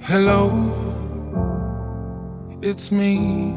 Hello, it's me.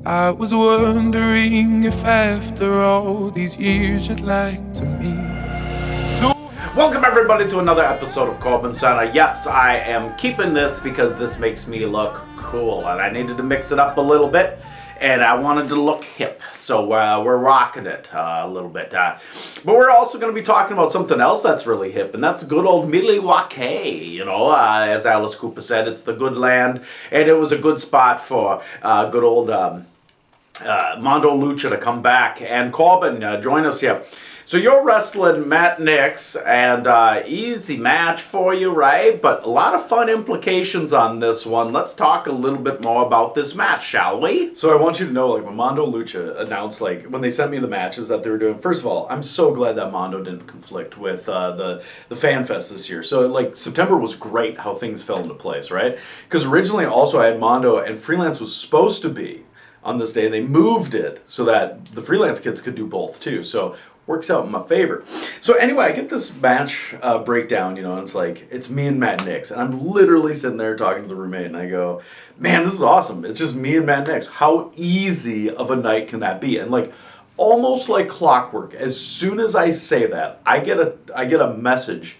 I was wondering if after all these years you'd like to meet. So Welcome everybody to another episode of CorbinCenter. Yes, I am keeping this because this makes me look cool, and I needed to mix it up a little bit, and I wanted to look hip, so we're rocking it a little bit. But we're also going to be talking about something else that's really hip, and that's good old Milwaukee. You know, as Alice Cooper said, it's the good land, and it was a good spot for good old Mondo Lucha to come back. And Corbin, join us here. So you're wrestling Matt Nix, and easy match for you, right? But a lot of fun implications on this one. Let's talk a little bit more about this match, shall we? So I want you to know, like, when Mondo Lucha announced, like, when they sent me the matches that they were doing, first of all, I'm so glad that Mondo didn't conflict with the Fan Fest this year. So, like, September was great how things fell into place, right? Because originally, also, I had Mondo, and Freelance was supposed to be on this day, and they moved it so that the Freelance kids could do both, too. So works out in my favor. So anyway, I get this match breakdown, you know, and it's like, it's me and Matt Nix. And I'm literally sitting there talking to the roommate, and I go, man, this is awesome. It's just me and Matt Nix. How easy of a night can that be? And like, almost like clockwork, as soon as I say that, I get a message,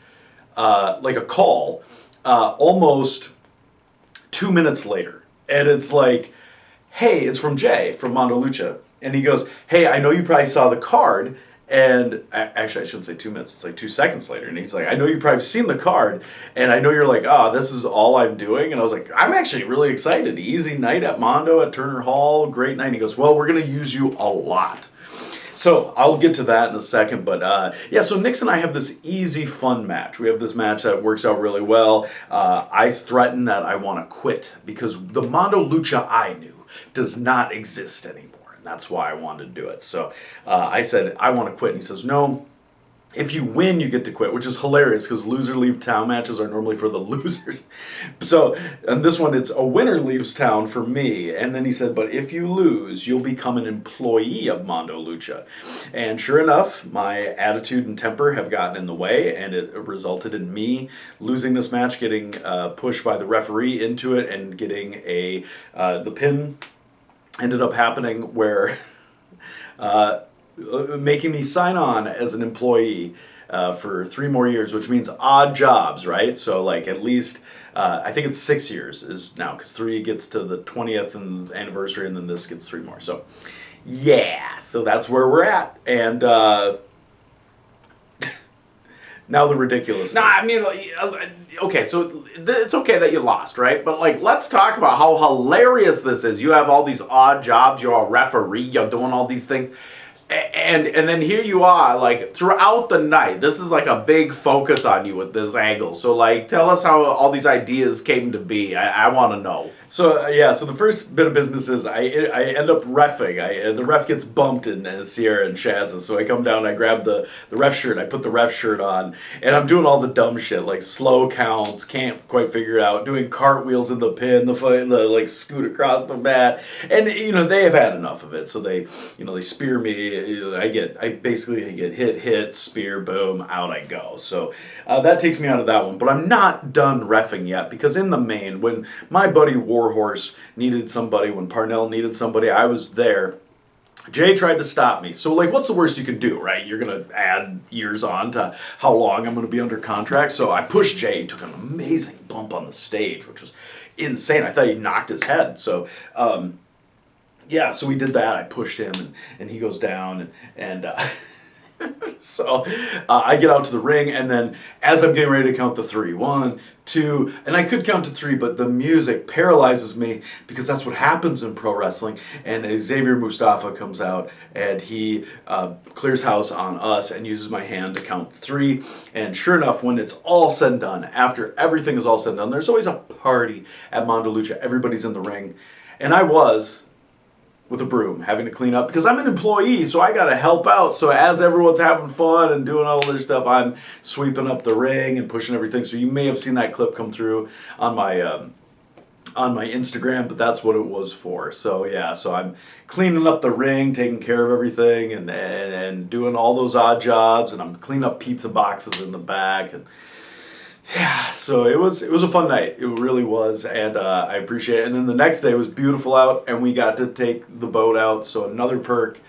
like a call, almost 2 minutes later. And it's like, hey, it's from Jay from Mondo Lucha. And he goes, hey, I know you probably saw the card. And actually, I shouldn't say 2 minutes. It's like 2 seconds later. And he's like, I know you've probably seen the card. And I know you're like, oh, this is all I'm doing. And I was like, I'm actually really excited. Easy night at Mondo at Turner Hall. Great night. And he goes, well, we're going to use you a lot. So I'll get to that in a second. But yeah, so Nix and I have this easy, fun match. We have this match that works out really well. I threaten that I want to quit because the Mondo Lucha I knew does not exist anymore. That's why I wanted to do it. So I said, I want to quit. And he says, no, if you win, you get to quit, which is hilarious because loser leave town matches are normally for the losers. So on this one, it's a winner leaves town for me. And then he said, but if you lose, you'll become an employee of Mondo Lucha. And sure enough, my attitude and temper have gotten in the way, and it resulted in me losing this match, getting pushed by the referee into it, and getting the pin ended up happening where making me sign on as an employee for 3 more years, which means odd jobs, right? So like at least, I think it's 6 years is now, because 3 gets to the 20th and anniversary, and then this gets 3 more. So yeah, so that's where we're at. And now the ridiculousness. No, I mean, okay, so it's okay that you lost, right? But like, let's talk about how hilarious this is. You have all these odd jobs. You're a referee. You're doing all these things. And then here you are, like, throughout the night. This is like a big focus on you with this angle. So, like, tell us how all these ideas came to be. I want to know. So, yeah, so the first bit of business is I end up reffing. The ref gets bumped in Sierra and Shaz's. So I come down, I grab the ref shirt, I put the ref shirt on, and I'm doing all the dumb shit, like slow counts, can't quite figure it out, doing cartwheels in the pin, the like scoot across the mat. And, you know, they have had enough of it. So they spear me. I basically get hit, spear, boom, out I go. So that takes me out of that one. But I'm not done reffing yet, because in the main, when my buddy Warhorse needed somebody, when Parnell needed somebody, I was there. Jay tried to stop me. So, like, what's the worst you can do, right? You're going to add years on to how long I'm going to be under contract. So I pushed Jay. He took an amazing bump on the stage, which was insane. I thought he knocked his head. So, yeah, so we did that. I pushed him, and he goes down, and so I get out to the ring, and then as I'm getting ready to count the 3, 1, 2, and I could count to 3, but the music paralyzes me, because that's what happens in pro wrestling. And Xavier Mustafa comes out, and he clears house on us and uses my hand to count 3. And sure enough, when it's all said and done, after everything is all said and done, there's always a party at Mondo Lucha. Everybody's in the ring, and I was with a broom, having to clean up, because I'm an employee, so I got to help out. So as everyone's having fun and doing all their stuff, I'm sweeping up the ring and pushing everything. So you may have seen that clip come through on my Instagram, but that's what it was for. So yeah, so I'm cleaning up the ring, taking care of everything, and doing all those odd jobs, and I'm cleaning up pizza boxes in the back, and Yeah, so it was a fun night. It really was, and I appreciate it. And then the next day was beautiful out, and we got to take the boat out. So another perk.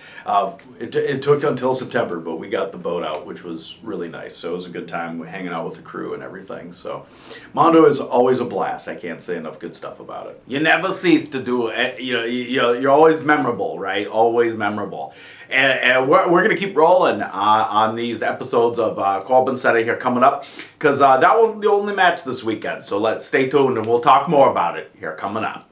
It took until September, but we got the boat out, which was really nice. So it was a good time hanging out with the crew and everything. So Mondo is always a blast. I can't say enough good stuff about it. You never cease to do it. You're always memorable, right? Always memorable. And we're going to keep rolling on these episodes of CorbinCenter here coming up, because that wasn't the only match this weekend. So let's stay tuned and we'll talk more about it here coming up.